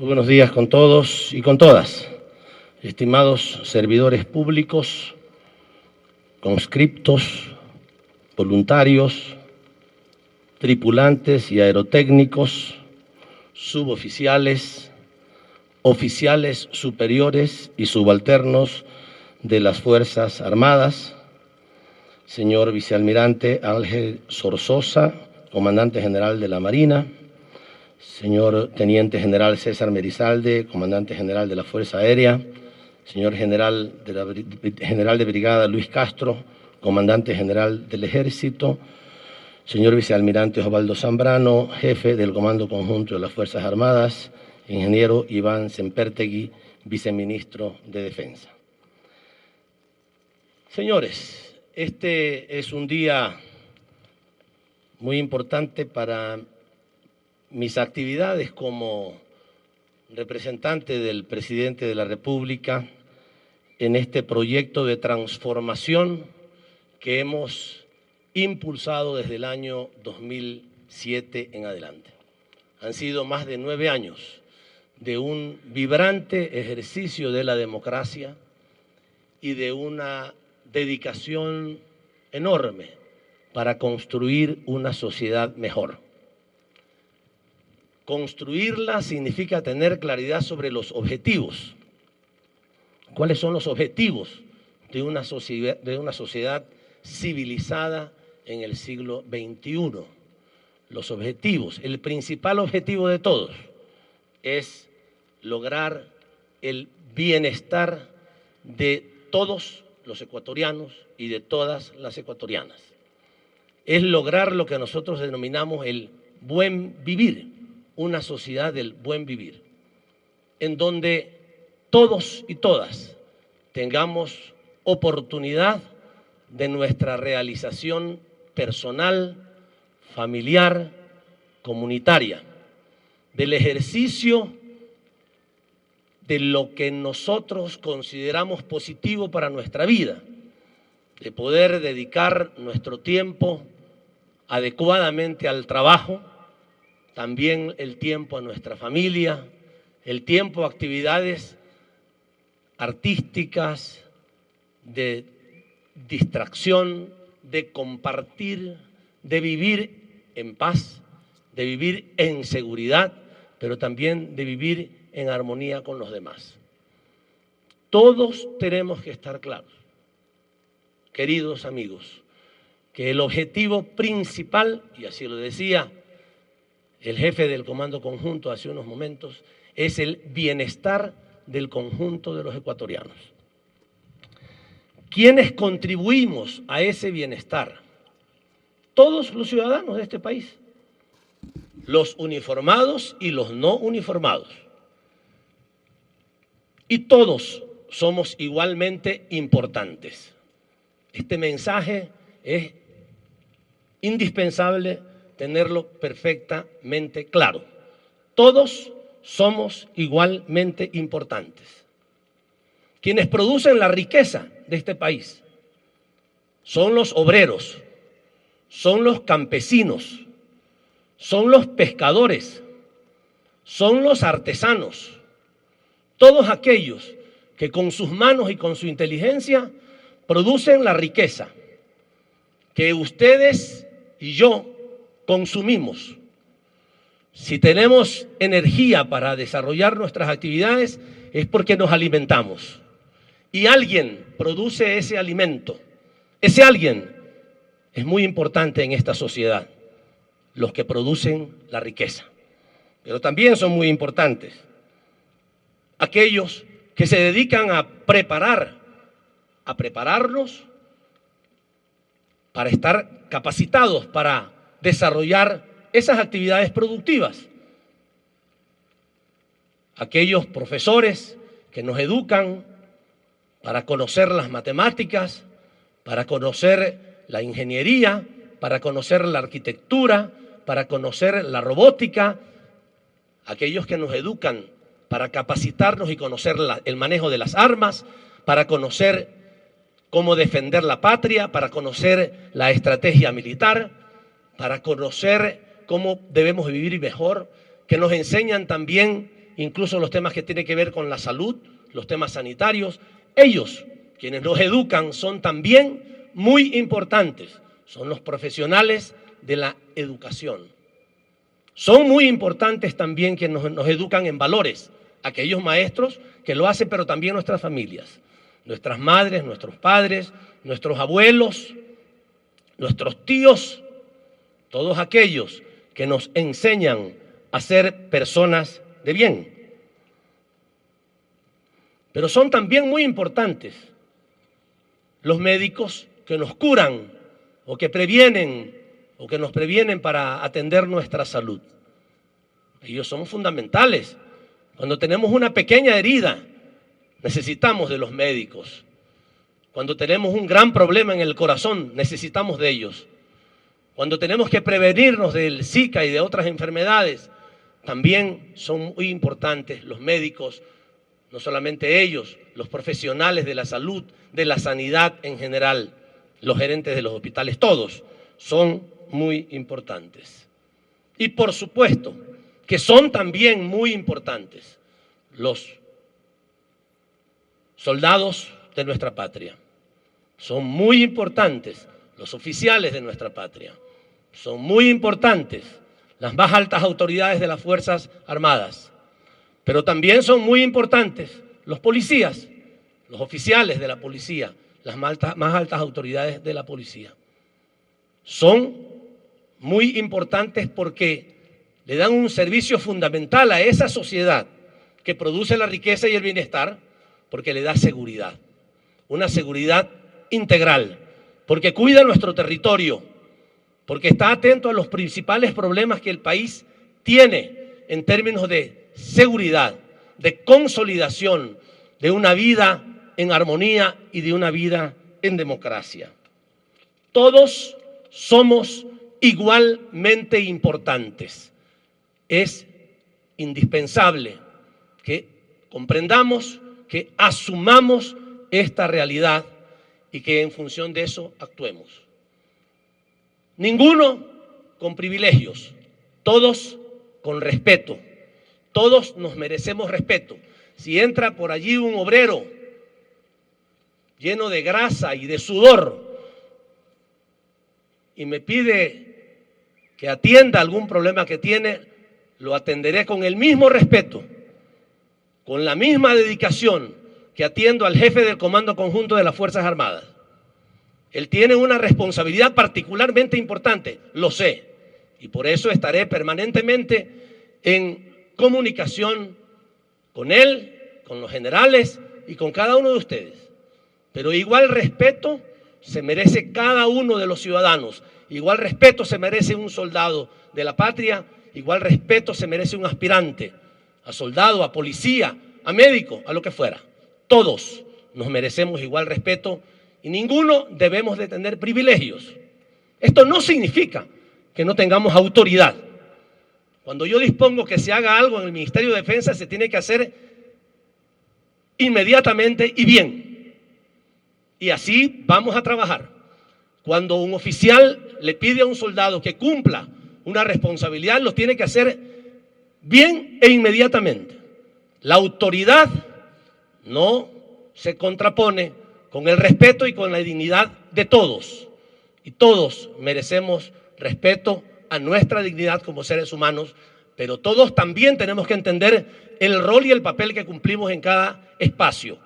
Muy buenos días con todos y con todas, estimados servidores públicos, conscriptos, voluntarios, tripulantes y aerotécnicos, suboficiales, oficiales superiores y subalternos de las Fuerzas Armadas, señor vicealmirante Ángel Zorzosa, comandante general de la Marina, señor teniente general César Merizalde, comandante general de la Fuerza Aérea, señor general de brigada Luis Castro, comandante general del Ejército, señor vicealmirante Osvaldo Zambrano, jefe del Comando Conjunto de las Fuerzas Armadas, ingeniero Iván Sempertegui, viceministro de Defensa. Señores, este es un día muy importante para mis actividades como representante del presidente de la República en este proyecto de transformación que hemos impulsado desde el año 2007 en adelante. Han sido más de 9 años de un vibrante ejercicio de la democracia y de una dedicación enorme para construir una sociedad mejor. Construirla significa tener claridad sobre los objetivos. ¿Cuáles son los objetivos de una sociedad civilizada en el siglo XXI? Los objetivos, el principal objetivo de todos es lograr el bienestar de todos los ecuatorianos y de todas las ecuatorianas. Es lograr lo que nosotros denominamos el buen vivir, una sociedad del buen vivir, en donde todos y todas tengamos oportunidad de nuestra realización personal, familiar, comunitaria, del ejercicio de lo que nosotros consideramos positivo para nuestra vida, de poder dedicar nuestro tiempo adecuadamente al trabajo, también el tiempo a nuestra familia, el tiempo a actividades artísticas, de distracción, de compartir, de vivir en paz, de vivir en seguridad, pero también de vivir en armonía con los demás. Todos tenemos que estar claros, queridos amigos, que el objetivo principal, y así lo decía el jefe del Comando Conjunto hace unos momentos, es el bienestar del conjunto de los ecuatorianos. ¿Quiénes contribuimos a ese bienestar? Todos los ciudadanos de este país, los uniformados y los no uniformados. Y todos somos igualmente importantes. Este mensaje es indispensable tenerlo perfectamente claro. Todos somos igualmente importantes. Quienes producen la riqueza de este país son los obreros, son los campesinos, son los pescadores, son los artesanos, todos aquellos que con sus manos y con su inteligencia producen la riqueza que ustedes y yo consumimos. Si tenemos energía para desarrollar nuestras actividades es porque nos alimentamos y alguien produce ese alimento. Ese alguien es muy importante en esta sociedad, los que producen la riqueza, pero también son muy importantes aquellos que se dedican a prepararnos para estar capacitados para desarrollar esas actividades productivas. Aquellos profesores que nos educan para conocer las matemáticas, para conocer la ingeniería, para conocer la arquitectura, para conocer la robótica. Aquellos que nos educan para capacitarnos y conocer el manejo de las armas, para conocer cómo defender la patria, para conocer la estrategia militar, para conocer cómo debemos vivir mejor, que nos enseñan también incluso los temas que tienen que ver con la salud, los temas sanitarios. Ellos, quienes nos educan, son también muy importantes. Son los profesionales de la educación. Son muy importantes también quienes nos educan en valores. Aquellos maestros que lo hacen, pero también nuestras familias. Nuestras madres, nuestros padres, nuestros abuelos, nuestros tíos, todos aquellos que nos enseñan a ser personas de bien. Pero son también muy importantes los médicos que nos curan o que previenen o que nos previenen para atender nuestra salud. Ellos son fundamentales. Cuando tenemos una pequeña herida, necesitamos de los médicos. Cuando tenemos un gran problema en el corazón, necesitamos de ellos. Cuando tenemos que prevenirnos del Zika y de otras enfermedades, también son muy importantes los médicos, no solamente ellos, los profesionales de la salud, de la sanidad en general, los gerentes de los hospitales, todos son muy importantes. Y por supuesto que son también muy importantes los soldados de nuestra patria. Son muy importantes los oficiales de nuestra patria. Son muy importantes las más altas autoridades de las Fuerzas Armadas. Pero también son muy importantes los policías, los oficiales de la policía, las más altas autoridades de la policía. Son muy importantes porque le dan un servicio fundamental a esa sociedad que produce la riqueza y el bienestar, porque le da seguridad, una seguridad integral, porque cuida nuestro territorio, porque está atento a los principales problemas que el país tiene en términos de seguridad, de consolidación, de una vida en armonía y de una vida en democracia. Todos somos igualmente importantes. Es indispensable que comprendamos, que asumamos esta realidad y que en función de eso actuemos. Ninguno con privilegios, todos con respeto. Todos nos merecemos respeto. Si entra por allí un obrero lleno de grasa y de sudor y me pide que atienda algún problema que tiene, lo atenderé con el mismo respeto, con la misma dedicación que atiendo al jefe del Comando Conjunto de las Fuerzas Armadas. Él tiene una responsabilidad particularmente importante, lo sé, y por eso estaré permanentemente en comunicación con él, con los generales y con cada uno de ustedes. Pero igual respeto se merece cada uno de los ciudadanos, igual respeto se merece un soldado de la patria, igual respeto se merece un aspirante a soldado, a policía, a médico, a lo que fuera. Todos nos merecemos igual respeto y ninguno debemos de tener privilegios. Esto no significa que no tengamos autoridad. Cuando yo dispongo que se haga algo en el Ministerio de Defensa, se tiene que hacer inmediatamente y bien. Y así vamos a trabajar. Cuando un oficial le pide a un soldado que cumpla una responsabilidad, lo tiene que hacer bien e inmediatamente. La autoridad no se contrapone con el respeto y con la dignidad de todos. Y todos merecemos respeto a nuestra dignidad como seres humanos, pero todos también tenemos que entender el rol y el papel que cumplimos en cada espacio.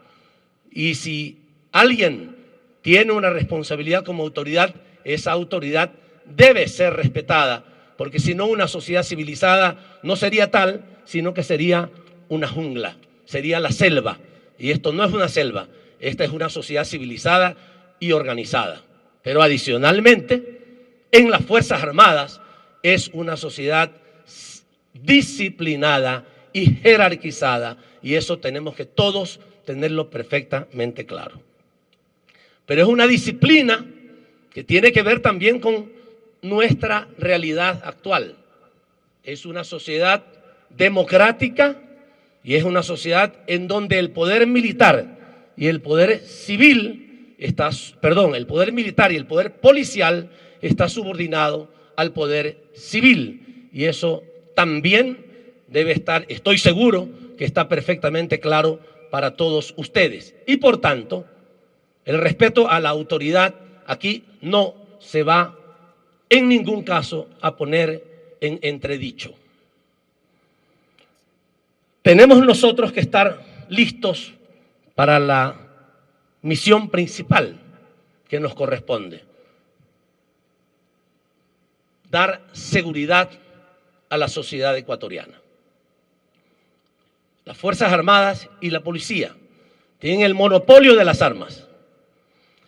Y si alguien tiene una responsabilidad como autoridad, esa autoridad debe ser respetada, porque si no, una sociedad civilizada no sería tal, sino que sería una jungla, sería la selva. Y esto no es una selva, esta es una sociedad civilizada y organizada. Pero adicionalmente, en las Fuerzas Armadas es una sociedad disciplinada y jerarquizada, y eso tenemos que todos tenerlo perfectamente claro. Pero es una disciplina que tiene que ver también con nuestra realidad actual. Es una sociedad democrática y es una sociedad en donde el poder militar y el poder civil el poder militar y el poder policial está subordinado al poder civil, y eso también debe estar, estoy seguro que está perfectamente claro para todos ustedes. Y por tanto, el respeto a la autoridad aquí no se va en ningún caso a poner en entredicho. Tenemos nosotros que estar listos para la misión principal que nos corresponde: dar seguridad a la sociedad ecuatoriana. Las Fuerzas Armadas y la policía tienen el monopolio de las armas.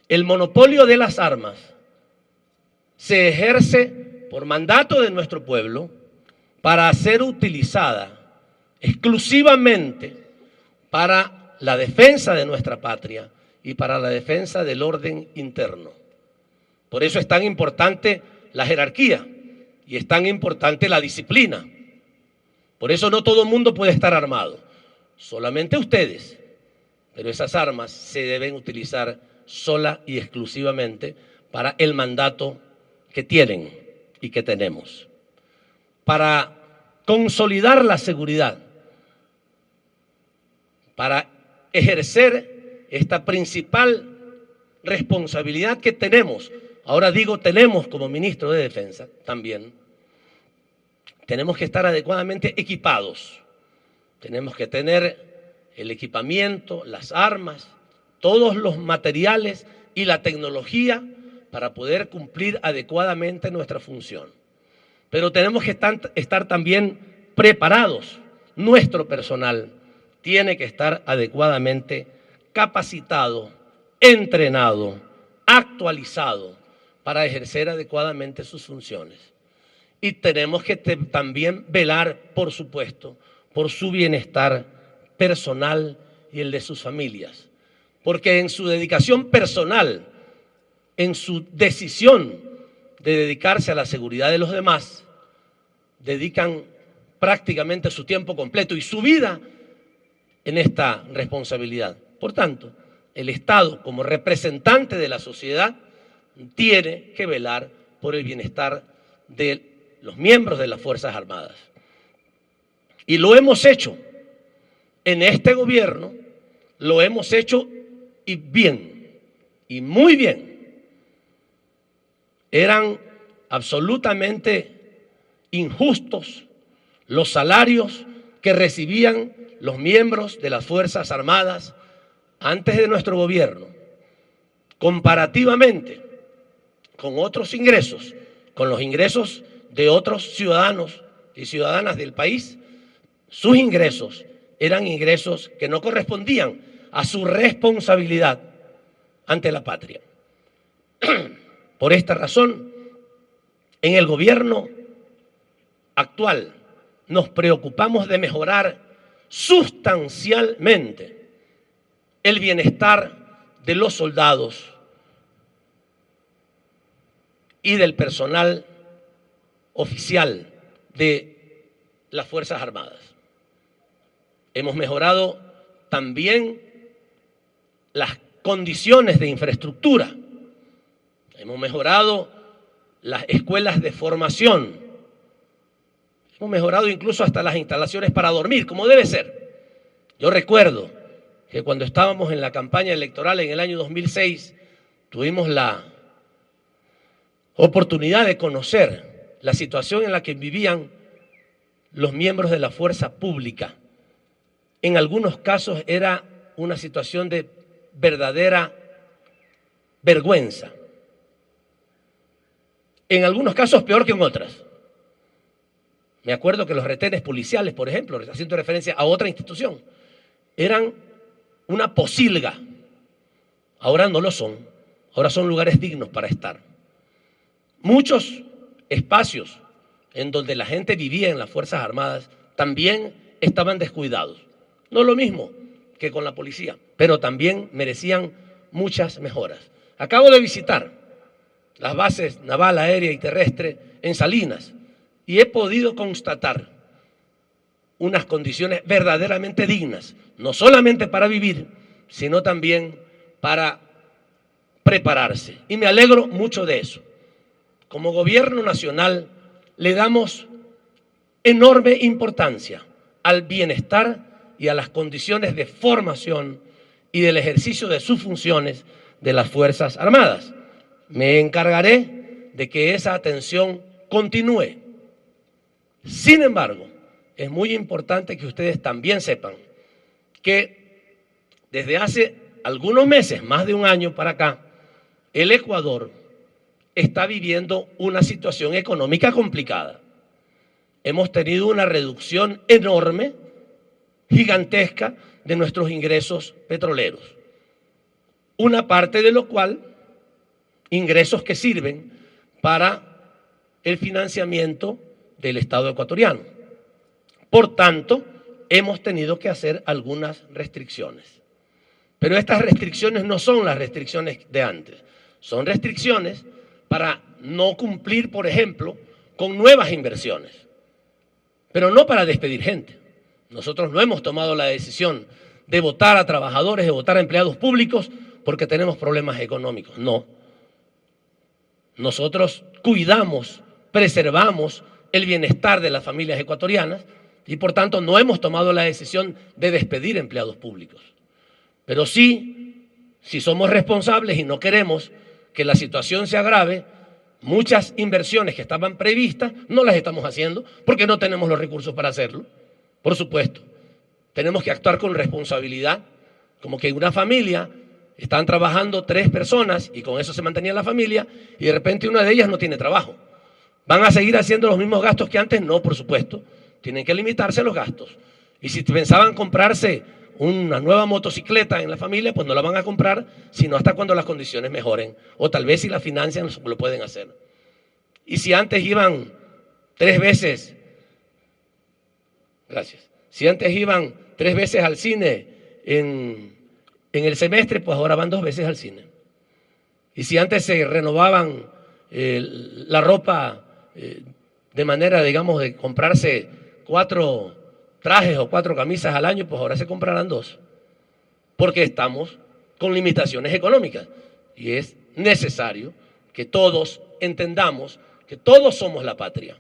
El monopolio de las armas se ejerce por mandato de nuestro pueblo para ser utilizada exclusivamente para la defensa de nuestra patria y para la defensa del orden interno. Por eso es tan importante la jerarquía y es tan importante la disciplina. Por eso no todo el mundo puede estar armado, solamente ustedes. Pero esas armas se deben utilizar sola y exclusivamente para el mandato que tienen y que tenemos. Para consolidar la seguridad, para ejercer esta principal responsabilidad que tenemos, ahora digo tenemos como ministro de Defensa también, tenemos que estar adecuadamente equipados, tenemos que tener el equipamiento, las armas, todos los materiales y la tecnología para poder cumplir adecuadamente nuestra función. Pero tenemos que estar también preparados. Nuestro personal tiene que estar adecuadamente capacitado, entrenado, actualizado para ejercer adecuadamente sus funciones. Y tenemos que también velar, por supuesto, por su bienestar personal y el de sus familias. Porque en su dedicación personal, en su decisión de dedicarse a la seguridad de los demás, dedican prácticamente su tiempo completo y su vida en esta responsabilidad. Por tanto, el Estado, como representante de la sociedad, tiene que velar por el bienestar de los miembros de las Fuerzas Armadas. Y lo hemos hecho en este gobierno, lo hemos hecho y bien, y muy bien. Eran absolutamente injustos los salarios que recibían los miembros de las Fuerzas Armadas antes de nuestro gobierno, comparativamente con otros ingresos, con los ingresos de otros ciudadanos y ciudadanas del país. Sus ingresos eran ingresos que no correspondían a su responsabilidad ante la patria. Por esta razón, en el gobierno actual nos preocupamos de mejorar sustancialmente el bienestar de los soldados y del personal oficial de las Fuerzas Armadas. Hemos mejorado también las condiciones de infraestructura. Hemos mejorado las escuelas de formación. Hemos mejorado incluso hasta las instalaciones para dormir, como debe ser. Yo recuerdo que cuando estábamos en la campaña electoral en el año 2006, tuvimos la oportunidad de conocer la situación en la que vivían los miembros de la fuerza pública. En algunos casos era una situación de verdadera vergüenza. En algunos casos peor que en otras. Me acuerdo que los retenes policiales, por ejemplo, haciendo referencia a otra institución, eran una posilga. Ahora no lo son. Ahora son lugares dignos para estar. Muchos espacios en donde la gente vivía en las Fuerzas Armadas también estaban descuidados. No lo mismo que con la policía, pero también merecían muchas mejoras. Acabo de visitar las bases naval, aérea y terrestre en Salinas y he podido constatar unas condiciones verdaderamente dignas, no solamente para vivir, sino también para prepararse. Y me alegro mucho de eso. Como gobierno nacional le damos enorme importancia al bienestar y a las condiciones de formación y del ejercicio de sus funciones de las Fuerzas Armadas. Me encargaré de que esa atención continúe. Sin embargo, es muy importante que ustedes también sepan que desde hace algunos meses, más de un año para acá, el Ecuador está viviendo una situación económica complicada. Hemos tenido una reducción enorme, gigantesca, de nuestros ingresos petroleros. Una parte de lo cual, ingresos que sirven para el financiamiento del Estado ecuatoriano. Por tanto, hemos tenido que hacer algunas restricciones. Pero estas restricciones no son las restricciones de antes. Son restricciones para no cumplir, por ejemplo, con nuevas inversiones. Pero no para despedir gente. Nosotros no hemos tomado la decisión de votar a trabajadores, de votar a empleados públicos porque tenemos problemas económicos. No. Nosotros cuidamos, preservamos el bienestar de las familias ecuatorianas y por tanto no hemos tomado la decisión de despedir empleados públicos. Pero sí, si somos responsables y no queremos que la situación se agrave, muchas inversiones que estaban previstas no las estamos haciendo porque no tenemos los recursos para hacerlo. Por supuesto, tenemos que actuar con responsabilidad, como que en una familia están trabajando 3 personas y con eso se mantenía la familia y de repente una de ellas no tiene trabajo. ¿Van a seguir haciendo los mismos gastos que antes? No, por supuesto. Tienen que limitarse los gastos. Y si pensaban comprarse una nueva motocicleta en la familia, pues no la van a comprar, sino hasta cuando las condiciones mejoren. O tal vez si la financian lo pueden hacer. Y si antes iban 3 veces, si antes iban 3 veces al cine en el semestre, pues ahora van 2 veces al cine. Y si antes se renovaban la ropa de manera, digamos, de comprarse 4 trajes o 4 camisas al año, pues ahora se comprarán 2. Porque estamos con limitaciones económicas. Y es necesario que todos entendamos que todos somos la patria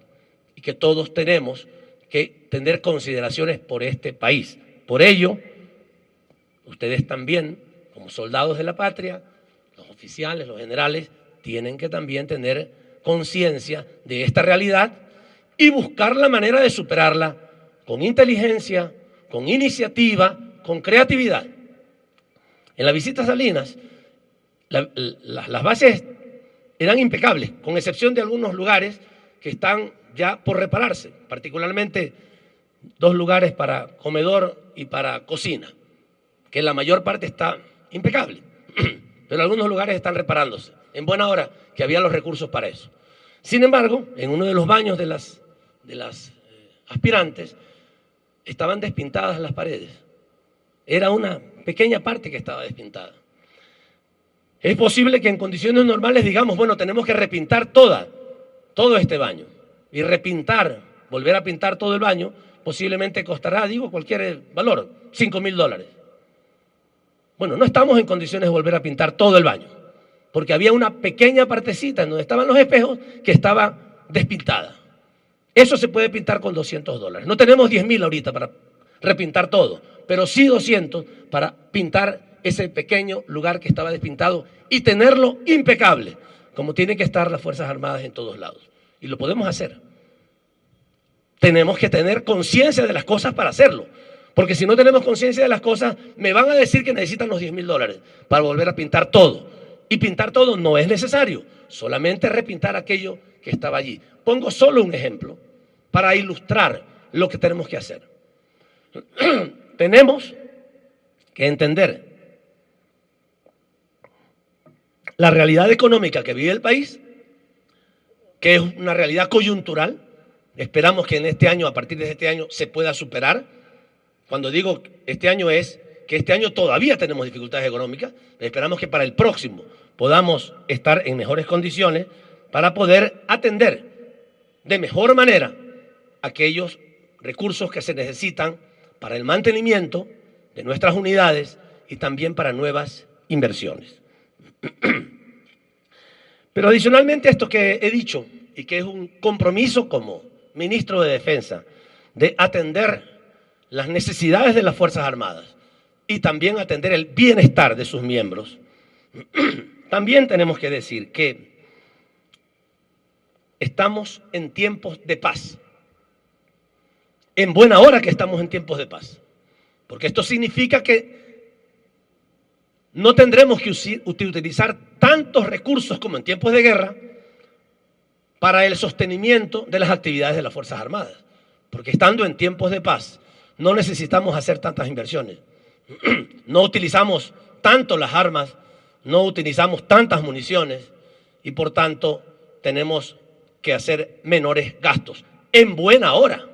y que todos tenemos que tener consideraciones por este país. Por ello, ustedes también, como soldados de la patria, los oficiales, los generales, tienen que también tener conciencia de esta realidad y buscar la manera de superarla con inteligencia, con iniciativa, con creatividad. En la visita a Salinas, las bases eran impecables, con excepción de algunos lugares que están ya por repararse, particularmente 2 lugares para comedor y para cocina, que la mayor parte está impecable, pero algunos lugares están reparándose, en buena hora que había los recursos para eso. Sin embargo, en uno de los baños de las aspirantes estaban despintadas las paredes. Era una pequeña parte que estaba despintada. Es posible que en condiciones normales digamos, bueno, tenemos que repintar todo este baño. Y repintar, volver a pintar todo el baño, posiblemente costará, digo, cualquier valor, $5.000. Bueno, no estamos en condiciones de volver a pintar todo el baño, porque había una pequeña partecita en donde estaban los espejos que estaba despintada. Eso se puede pintar con $200. No tenemos 10.000 ahorita para repintar todo, pero sí 200 para pintar ese pequeño lugar que estaba despintado y tenerlo impecable, como tienen que estar las Fuerzas Armadas en todos lados. Y lo podemos hacer. Tenemos que tener conciencia de las cosas para hacerlo. Porque si no tenemos conciencia de las cosas, me van a decir que necesitan los $10.000 para volver a pintar todo. Y pintar todo no es necesario, solamente repintar aquello que estaba allí. Pongo solo un ejemplo para ilustrar lo que tenemos que hacer. Tenemos que entender la realidad económica que vive el país, que es una realidad coyuntural. Esperamos que en este año, a partir de este año, se pueda superar. Cuando digo este año es que este año todavía tenemos dificultades económicas. Esperamos que para el próximo podamos estar en mejores condiciones para poder atender de mejor manera aquellos recursos que se necesitan para el mantenimiento de nuestras unidades y también para nuevas inversiones. Pero adicionalmente a esto que he dicho y que es un compromiso como ministro de Defensa de atender las necesidades de las Fuerzas Armadas y también atender el bienestar de sus miembros, también tenemos que decir que estamos en tiempos de paz. En buena hora que estamos en tiempos de paz. Porque esto significa que no tendremos que utilizar tantos recursos como en tiempos de guerra para el sostenimiento de las actividades de las Fuerzas Armadas. Porque estando en tiempos de paz, no necesitamos hacer tantas inversiones. No utilizamos tanto las armas, no utilizamos tantas municiones y por tanto tenemos que hacer menores gastos. En buena hora.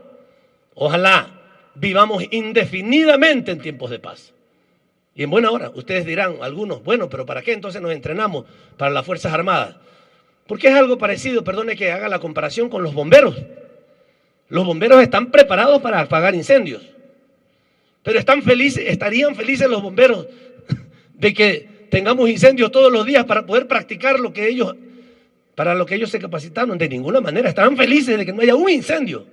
Ojalá vivamos indefinidamente en tiempos de paz. Y en buena hora. Ustedes dirán, algunos, bueno, pero ¿para qué entonces nos entrenamos para las Fuerzas Armadas? Porque es algo parecido, perdone que haga la comparación con los bomberos. Los bomberos están preparados para apagar incendios. Pero estarían felices los bomberos de que tengamos incendios todos los días para poder practicar para lo que ellos se capacitaron. De ninguna manera. Estarán felices de que no haya un incendio,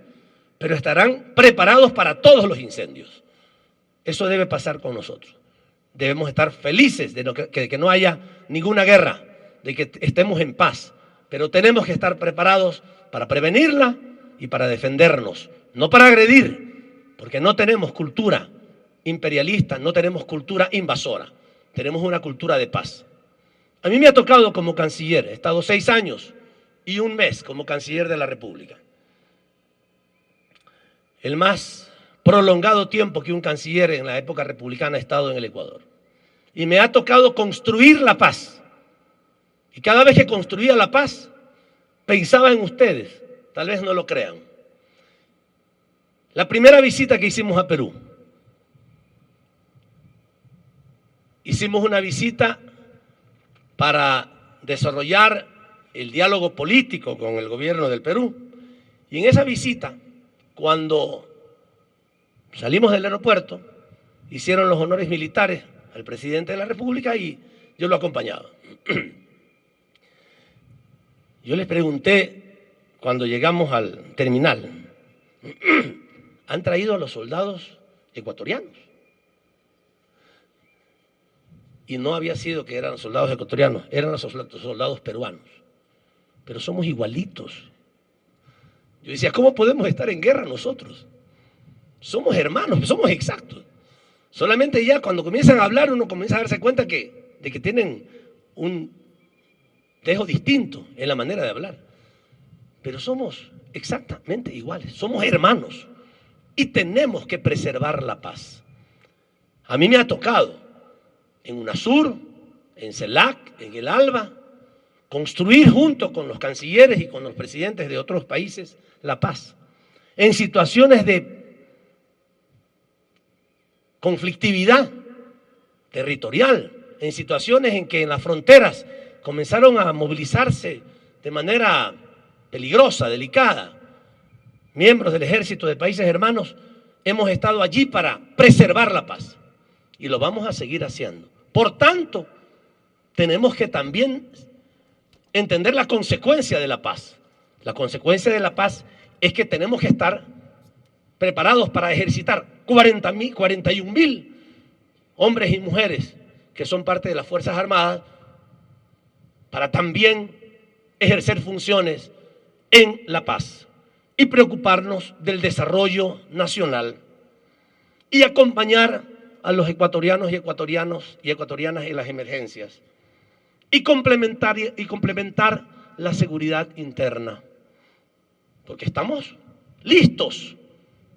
pero estarán preparados para todos los incendios. Eso debe pasar con nosotros. Debemos estar felices de que no haya ninguna guerra, de que estemos en paz, pero tenemos que estar preparados para prevenirla y para defendernos, no para agredir, porque no tenemos cultura imperialista, no tenemos cultura invasora, tenemos una cultura de paz. A mí me ha tocado como canciller, he estado 6 años y 1 mes como canciller de la República. El más prolongado tiempo que un canciller en la época republicana ha estado en el Ecuador. Y me ha tocado construir la paz. Y cada vez que construía la paz, pensaba en ustedes, tal vez no lo crean. La primera visita que hicimos a Perú, hicimos una visita para desarrollar el diálogo político con el gobierno del Perú. Y en esa visita, cuando salimos del aeropuerto, hicieron los honores militares al presidente de la República y yo lo acompañaba. Yo les pregunté cuando llegamos al terminal, ¿han traído a los soldados ecuatorianos? Y no había sido que eran soldados ecuatorianos, eran los soldados peruanos. Pero somos igualitos. Yo decía, ¿cómo podemos estar en guerra nosotros? Somos hermanos, somos exactos. Solamente ya cuando comienzan a hablar uno comienza a darse cuenta de que tienen un dejo distinto en la manera de hablar. Pero somos exactamente iguales, somos hermanos y tenemos que preservar la paz. A mí me ha tocado en UNASUR, en CELAC, en el ALBA, construir junto con los cancilleres y con los presidentes de otros países la paz. En situaciones de conflictividad territorial, en situaciones en que en las fronteras comenzaron a movilizarse de manera peligrosa, delicada, miembros del ejército de países hermanos, hemos estado allí para preservar la paz y lo vamos a seguir haciendo. Por tanto, tenemos que también entender la consecuencia de la paz. La consecuencia de la paz es que tenemos que estar preparados para ejercitar 41.000 hombres y mujeres que son parte de las Fuerzas Armadas para también ejercer funciones en la paz y preocuparnos del desarrollo nacional y acompañar a los ecuatorianos y ecuatorianas en las emergencias y complementar la seguridad interna. Porque estamos listos,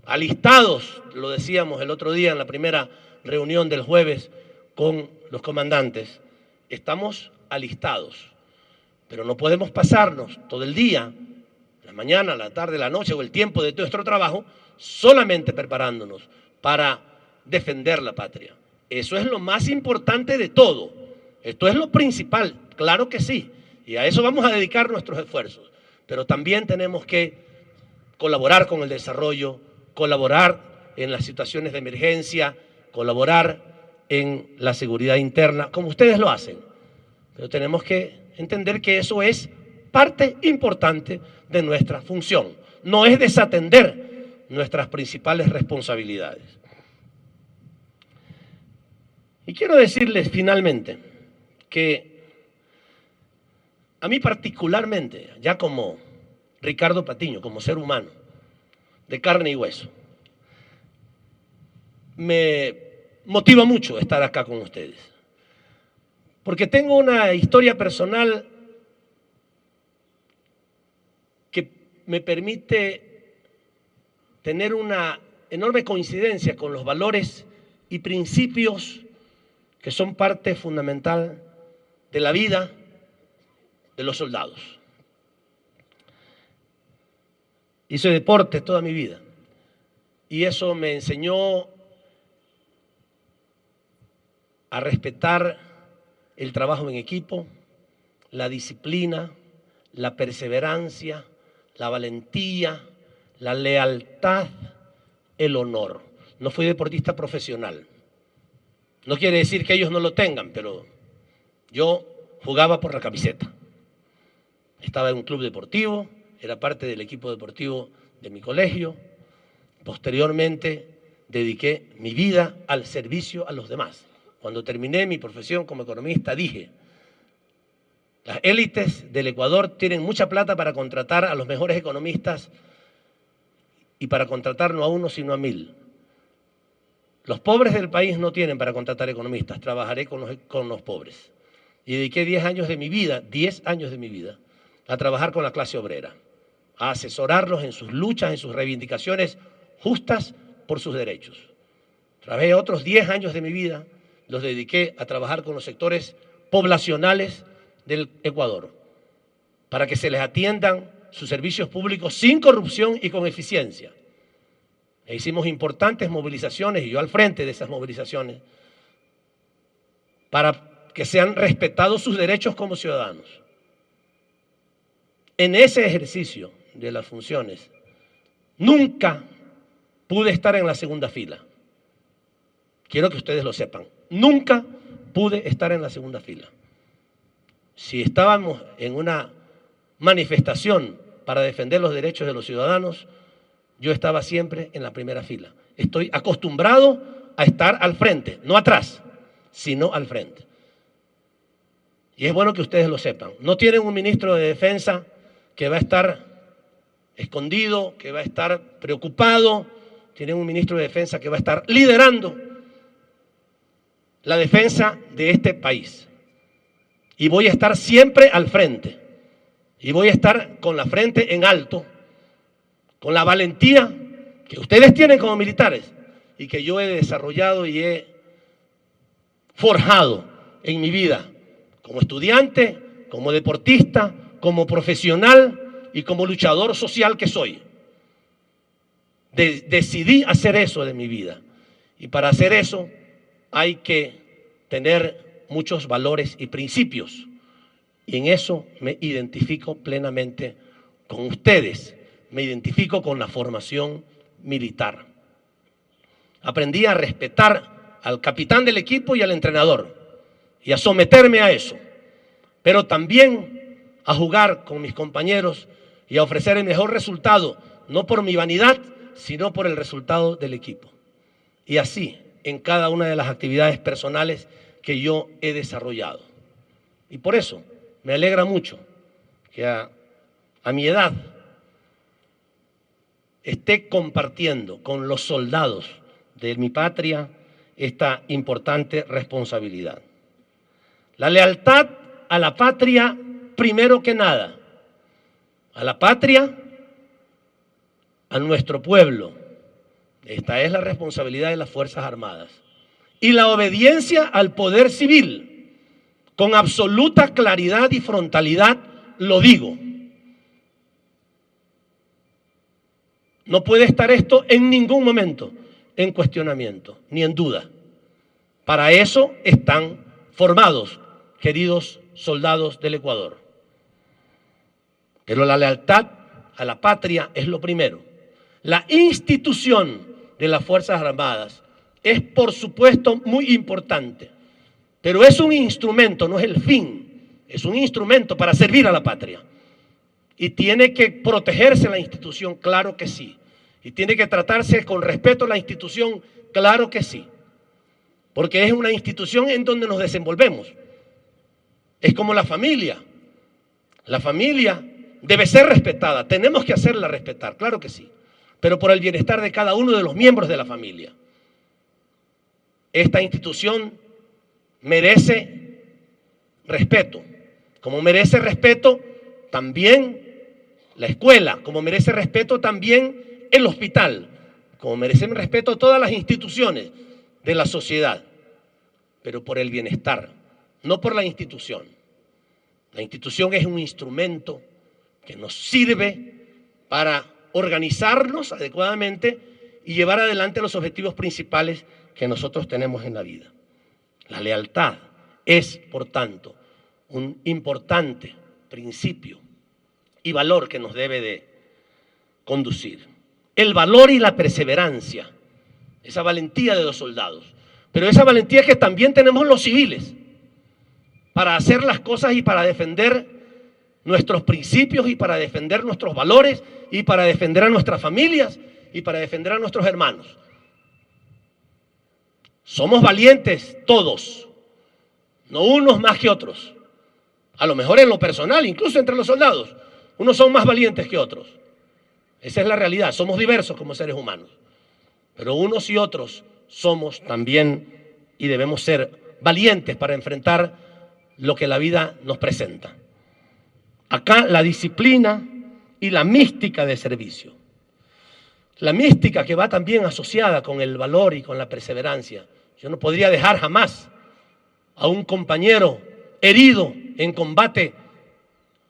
alistados, lo decíamos el otro día en la primera reunión del jueves con los comandantes, estamos alistados, pero no podemos pasarnos todo el día, la mañana, la tarde, la noche o el tiempo de nuestro trabajo solamente preparándonos para defender la patria. Eso es lo más importante de todo. Esto es lo principal, claro que sí, y a eso vamos a dedicar nuestros esfuerzos, pero también tenemos que colaborar con el desarrollo, colaborar en las situaciones de emergencia, colaborar en la seguridad interna, como ustedes lo hacen. Pero tenemos que entender que eso es parte importante de nuestra función. No es desatender nuestras principales responsabilidades. Y quiero decirles finalmente que a mí particularmente, ya como Ricardo Patiño, como ser humano, de carne y hueso, me motiva mucho estar acá con ustedes. Porque tengo una historia personal que me permite tener una enorme coincidencia con los valores y principios que son parte fundamental de la vida de los soldados. Hice deporte toda mi vida y eso me enseñó a respetar el trabajo en equipo, la disciplina, la perseverancia, la valentía, la lealtad, el honor. No fui deportista profesional. No quiere decir que ellos no lo tengan, pero yo jugaba por la camiseta. Estaba en un club deportivo, era parte del equipo deportivo de mi colegio. Posteriormente dediqué mi vida al servicio a los demás. Cuando terminé mi profesión como economista dije, las élites del Ecuador tienen mucha plata para contratar a los mejores economistas y para contratar no a uno sino a 1000. Los pobres del país no tienen para contratar economistas, trabajaré con los pobres. Y dediqué 10 años de mi vida, a trabajar con la clase obrera, a asesorarlos en sus luchas, en sus reivindicaciones justas por sus derechos. Trabajé otros 10 años de mi vida, los dediqué a trabajar con los sectores poblacionales del Ecuador, para que se les atiendan sus servicios públicos sin corrupción y con eficiencia. E hicimos importantes movilizaciones, y yo al frente de esas movilizaciones, para que sean respetados sus derechos como ciudadanos. En ese ejercicio de las funciones, nunca pude estar en la segunda fila. Quiero que ustedes lo sepan. Nunca pude estar en la segunda fila. Si estábamos en una manifestación para defender los derechos de los ciudadanos, yo estaba siempre en la primera fila. Estoy acostumbrado a estar al frente, no atrás, sino al frente. Y es bueno que ustedes lo sepan. No tienen un ministro de Defensa que va a estar escondido, que va a estar preocupado. Tienen un ministro de Defensa que va a estar liderando la defensa de este país. Y voy a estar siempre al frente. Y voy a estar con la frente en alto, con la valentía que ustedes tienen como militares y que yo he desarrollado y he forjado en mi vida como estudiante, como deportista, como profesional y como luchador social que soy. Decidí hacer eso de mi vida y para hacer eso hay que tener muchos valores y principios y en eso me identifico plenamente con ustedes. Me identifico con la formación militar. Aprendí a respetar al capitán del equipo y al entrenador y a someterme a eso, pero también a jugar con mis compañeros y a ofrecer el mejor resultado, no por mi vanidad, sino por el resultado del equipo. Y así, en cada una de las actividades personales que yo he desarrollado. Y por eso me alegra mucho que a mi edad esté compartiendo con los soldados de mi patria esta importante responsabilidad. La lealtad a la patria primero que nada, a la patria, a nuestro pueblo. Esta es la responsabilidad de las Fuerzas Armadas. Y la obediencia al poder civil, con absoluta claridad y frontalidad lo digo. No puede estar esto en ningún momento en cuestionamiento, ni en duda. Para eso están formados, queridos soldados del Ecuador. Pero la lealtad a la patria es lo primero. La institución de las Fuerzas Armadas es, por supuesto, muy importante, pero es un instrumento, no es el fin. Es un instrumento para servir a la patria. Y tiene que protegerse la institución, claro que sí. Y tiene que tratarse con respeto a la institución, claro que sí. Porque es una institución en donde nos desenvolvemos. Es como la familia. La familia debe ser respetada, tenemos que hacerla respetar, claro que sí. Pero por el bienestar de cada uno de los miembros de la familia. Esta institución merece respeto. Como merece respeto también la escuela, como merece respeto también el hospital, como merecen respeto todas las instituciones de la sociedad, pero por el bienestar, no por la institución. La institución es un instrumento que nos sirve para organizarnos adecuadamente y llevar adelante los objetivos principales que nosotros tenemos en la vida. La lealtad es, por tanto, un importante principio y valor que nos debe de conducir. El valor y la perseverancia, esa valentía de los soldados, pero esa valentía que también tenemos los civiles para hacer las cosas y para defender nuestros principios y para defender nuestros valores y para defender a nuestras familias y para defender a nuestros hermanos. Somos valientes todos, no unos más que otros. A lo mejor en lo personal, incluso entre los soldados, unos son más valientes que otros. Esa es la realidad, somos diversos como seres humanos. Pero unos y otros somos también y debemos ser valientes para enfrentar lo que la vida nos presenta. Acá la disciplina y la mística de servicio. La mística que va también asociada con el valor y con la perseverancia. Yo no podría dejar jamás a un compañero herido en combate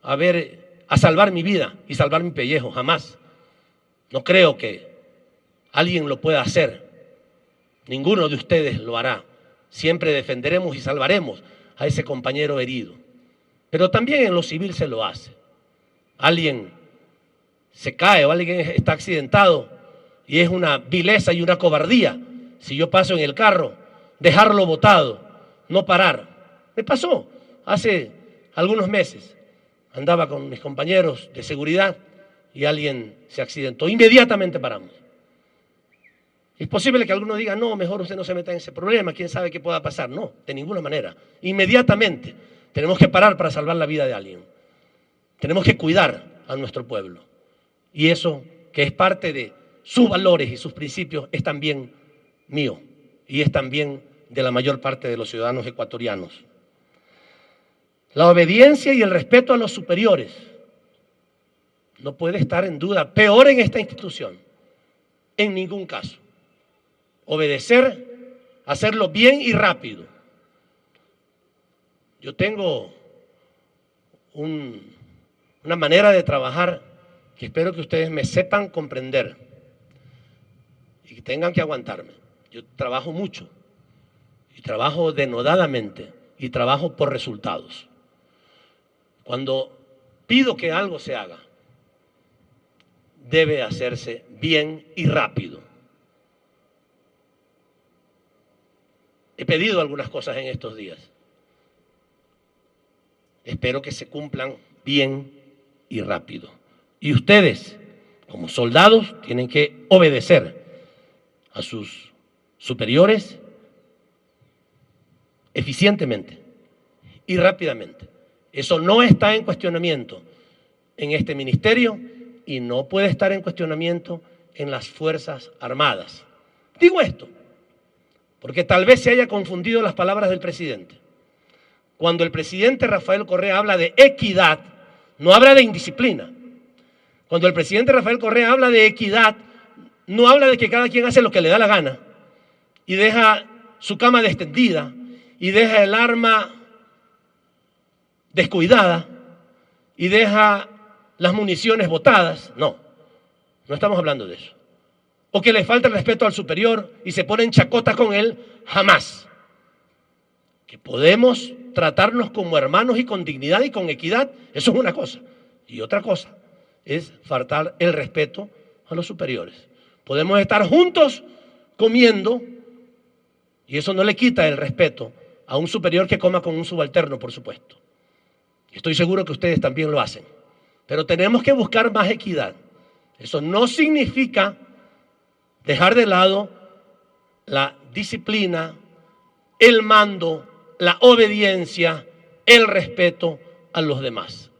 a salvar mi vida y salvar mi pellejo, jamás. No creo que alguien lo pueda hacer. Ninguno de ustedes lo hará. Siempre defenderemos y salvaremos a ese compañero herido. Pero también en lo civil se lo hace. Alguien se cae o alguien está accidentado y es una vileza y una cobardía. Si yo paso en el carro, dejarlo botado, no parar. Me pasó hace algunos meses. Andaba con mis compañeros de seguridad y alguien se accidentó. Inmediatamente paramos. Es posible que alguno diga, no, mejor usted no se meta en ese problema, quién sabe qué pueda pasar. No, de ninguna manera. Inmediatamente tenemos que parar para salvar la vida de alguien. Tenemos que cuidar a nuestro pueblo. Y eso, que es parte de sus valores y sus principios, es también mío y es también de la mayor parte de los ciudadanos ecuatorianos. La obediencia y el respeto a los superiores no puede estar en duda, peor en esta institución, en ningún caso. Obedecer, hacerlo bien y rápido. Yo tengo una manera de trabajar que espero que ustedes me sepan comprender y que tengan que aguantarme. Yo trabajo mucho y trabajo denodadamente y trabajo por resultados. Cuando pido que algo se haga, debe hacerse bien y rápido. He pedido algunas cosas en estos días. Espero que se cumplan bien y rápido. Y ustedes, como soldados, tienen que obedecer a sus superiores eficientemente y rápidamente. Eso no está en cuestionamiento en este ministerio y no puede estar en cuestionamiento en las Fuerzas Armadas. Digo esto porque tal vez se haya confundido las palabras del presidente. Cuando el presidente Rafael Correa habla de equidad, no habla de indisciplina. Cuando el presidente Rafael Correa habla de equidad, no habla de que cada quien hace lo que le da la gana y deja su cama extendida y deja el arma descuidada y deja las municiones botadas. No, no estamos hablando de eso. O que le falta el respeto al superior y se pone en chacota con él, jamás. Que podemos tratarnos como hermanos y con dignidad y con equidad, eso es una cosa. Y otra cosa es faltar el respeto a los superiores. Podemos estar juntos comiendo y eso no le quita el respeto a un superior que coma con un subalterno, por supuesto. Estoy seguro que ustedes también lo hacen. Pero tenemos que buscar más equidad. Eso no significa dejar de lado la disciplina, el mando, la obediencia, el respeto a los demás.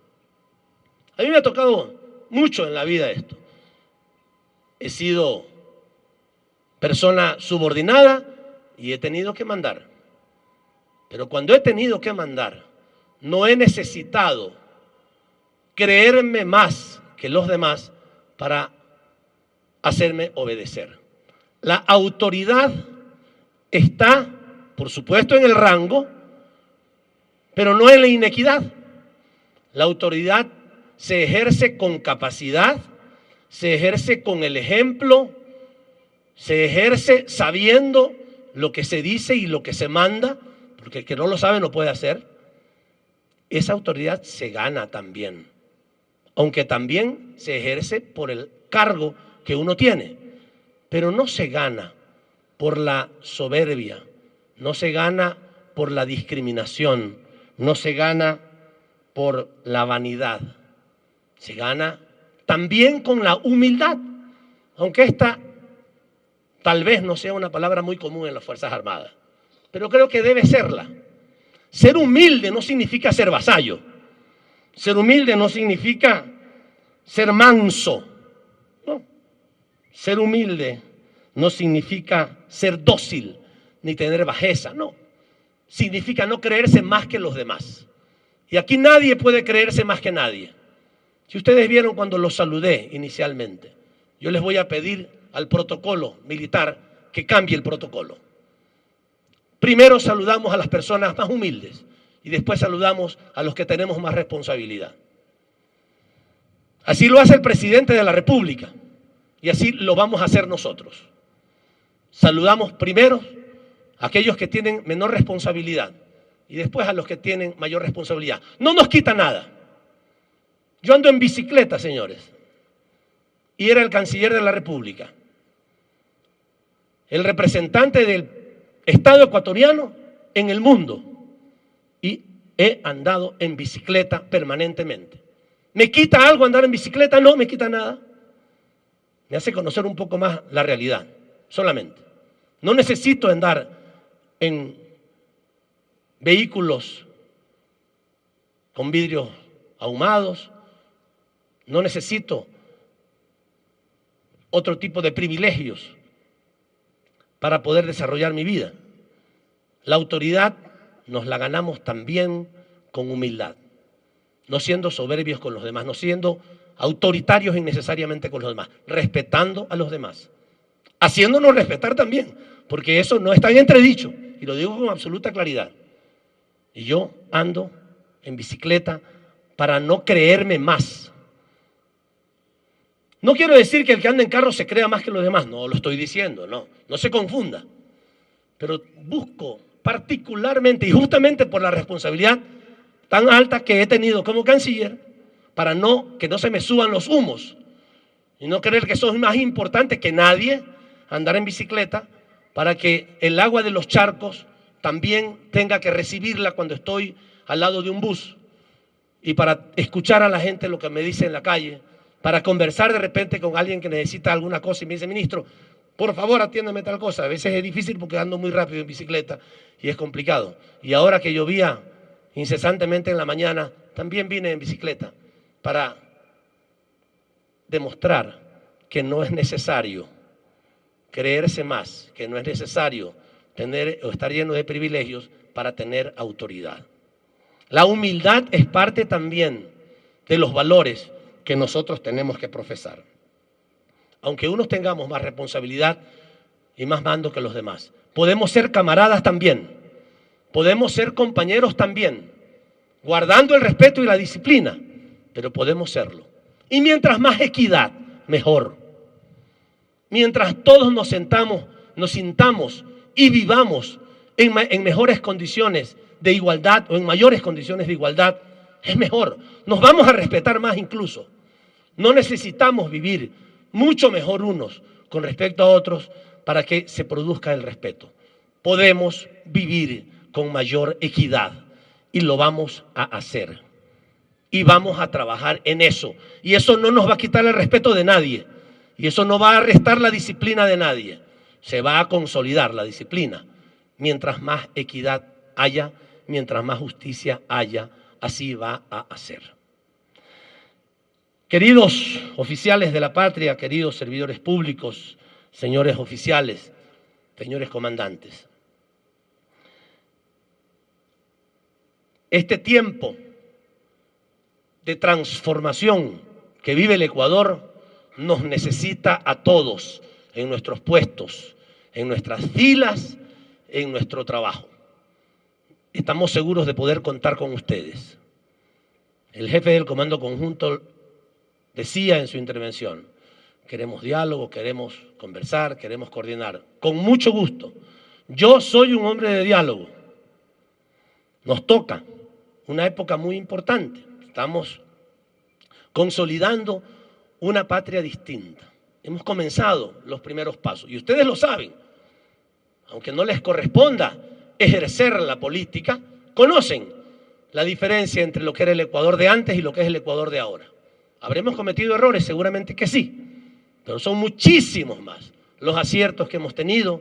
A mí me ha tocado mucho en la vida esto. He sido persona subordinada y he tenido que mandar. Pero cuando he tenido que mandar, no he necesitado creerme más que los demás para hacerme obedecer. La autoridad está, por supuesto, en el rango, pero no en la inequidad. La autoridad se ejerce con capacidad, se ejerce con el ejemplo, se ejerce sabiendo lo que se dice y lo que se manda, porque el que no lo sabe no puede hacer. Esa autoridad se gana también, aunque también se ejerce por el cargo que uno tiene, pero no se gana por la soberbia, no se gana por la discriminación, no se gana por la vanidad, se gana también con la humildad, aunque esta tal vez no sea una palabra muy común en las Fuerzas Armadas, pero creo que debe serla. Ser humilde no significa ser vasallo, ser humilde no significa ser manso, no. Ser humilde no significa ser dócil ni tener bajeza, no. Significa no creerse más que los demás. Y aquí nadie puede creerse más que nadie. Si ustedes vieron cuando los saludé inicialmente, yo les voy a pedir al protocolo militar que cambie el protocolo. Primero saludamos a las personas más humildes y después saludamos a los que tenemos más responsabilidad. Así lo hace el presidente de la República y así lo vamos a hacer nosotros. Saludamos primero a aquellos que tienen menor responsabilidad y después a los que tienen mayor responsabilidad. No nos quita nada. Yo ando en bicicleta, señores, y era el canciller de la República, el representante del Estado ecuatoriano en el mundo, y he andado en bicicleta permanentemente. ¿Me quita algo andar en bicicleta? No me quita nada. Me hace conocer un poco más la realidad, solamente. No necesito andar en vehículos con vidrios ahumados, no necesito otro tipo de privilegios para poder desarrollar mi vida. La autoridad nos la ganamos también con humildad, no siendo soberbios con los demás, no siendo autoritarios innecesariamente con los demás, respetando a los demás, haciéndonos respetar también, porque eso no está en entredicho, y lo digo con absoluta claridad. Y yo ando en bicicleta para no creerme más. No quiero decir que el que anda en carro se crea más que los demás, no lo estoy diciendo, no se confunda. Pero busco particularmente y justamente por la responsabilidad tan alta que he tenido como canciller, para que no se me suban los humos y no creer que soy más importante que nadie, andar en bicicleta para que el agua de los charcos también tenga que recibirla cuando estoy al lado de un bus y para escuchar a la gente lo que me dice en la calle, para conversar de repente con alguien que necesita alguna cosa y me dice, ministro, por favor atiéndame tal cosa. A veces es difícil porque ando muy rápido en bicicleta y es complicado. Y ahora que llovía incesantemente en la mañana, también vine en bicicleta para demostrar que no es necesario creerse más, que no es necesario tener o estar lleno de privilegios para tener autoridad. La humildad es parte también de los valores que nosotros tenemos que profesar. Aunque unos tengamos más responsabilidad y más mando que los demás, podemos ser camaradas también, podemos ser compañeros también, guardando el respeto y la disciplina, pero podemos serlo. Y mientras más equidad, mejor. Mientras todos nos sintamos y vivamos en mejores condiciones de igualdad o en mayores condiciones de igualdad, es mejor. Nos vamos a respetar más incluso. No necesitamos vivir mucho mejor unos con respecto a otros para que se produzca el respeto. Podemos vivir con mayor equidad y lo vamos a hacer. Y vamos a trabajar en eso. Y eso no nos va a quitar el respeto de nadie. Y eso no va a restar la disciplina de nadie. Se va a consolidar la disciplina. Mientras más equidad haya, mientras más justicia haya, así va a hacer. Queridos oficiales de la patria, queridos servidores públicos, señores oficiales, señores comandantes, este tiempo de transformación que vive el Ecuador nos necesita a todos en nuestros puestos, en nuestras filas, en nuestro trabajo. Estamos seguros de poder contar con ustedes. El jefe del Comando Conjunto decía en su intervención, queremos diálogo, queremos conversar, queremos coordinar. Con mucho gusto. Yo soy un hombre de diálogo. Nos toca una época muy importante. Estamos consolidando una patria distinta. Hemos comenzado los primeros pasos y ustedes lo saben. Aunque no les corresponda ejercer la política, conocen la diferencia entre lo que era el Ecuador de antes y lo que es el Ecuador de ahora. ¿Habremos cometido errores? Seguramente que sí, pero son muchísimos más los aciertos que hemos tenido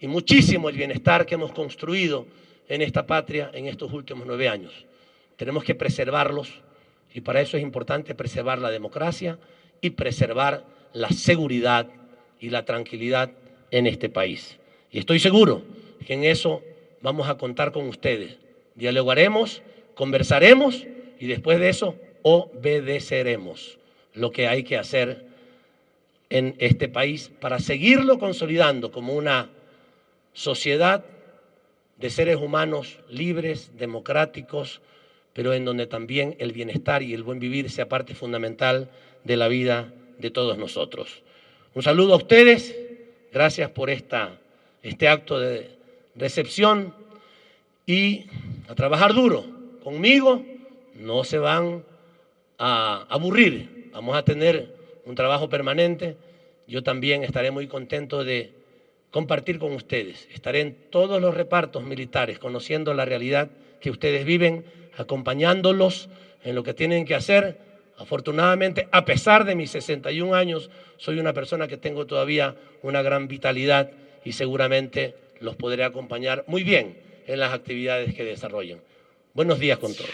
y muchísimo el bienestar que hemos construido en esta patria en estos últimos 9 años. Tenemos que preservarlos y para eso es importante preservar la democracia y preservar la seguridad y la tranquilidad en este país. Y estoy seguro que en eso vamos a contar con ustedes. Dialogaremos, conversaremos y después de eso obedeceremos lo que hay que hacer en este país para seguirlo consolidando como una sociedad de seres humanos libres, democráticos, pero en donde también el bienestar y el buen vivir sea parte fundamental de la vida de todos nosotros. Un saludo a ustedes, gracias por este acto de recepción y a trabajar duro. Conmigo no se van a aburrir, vamos a tener un trabajo permanente. Yo también estaré muy contento de compartir con ustedes. Estaré en todos los repartos militares, conociendo la realidad que ustedes viven, acompañándolos en lo que tienen que hacer. Afortunadamente, a pesar de mis 61 años, soy una persona que tengo todavía una gran vitalidad y seguramente los podré acompañar muy bien en las actividades que desarrollen. Buenos días con todos.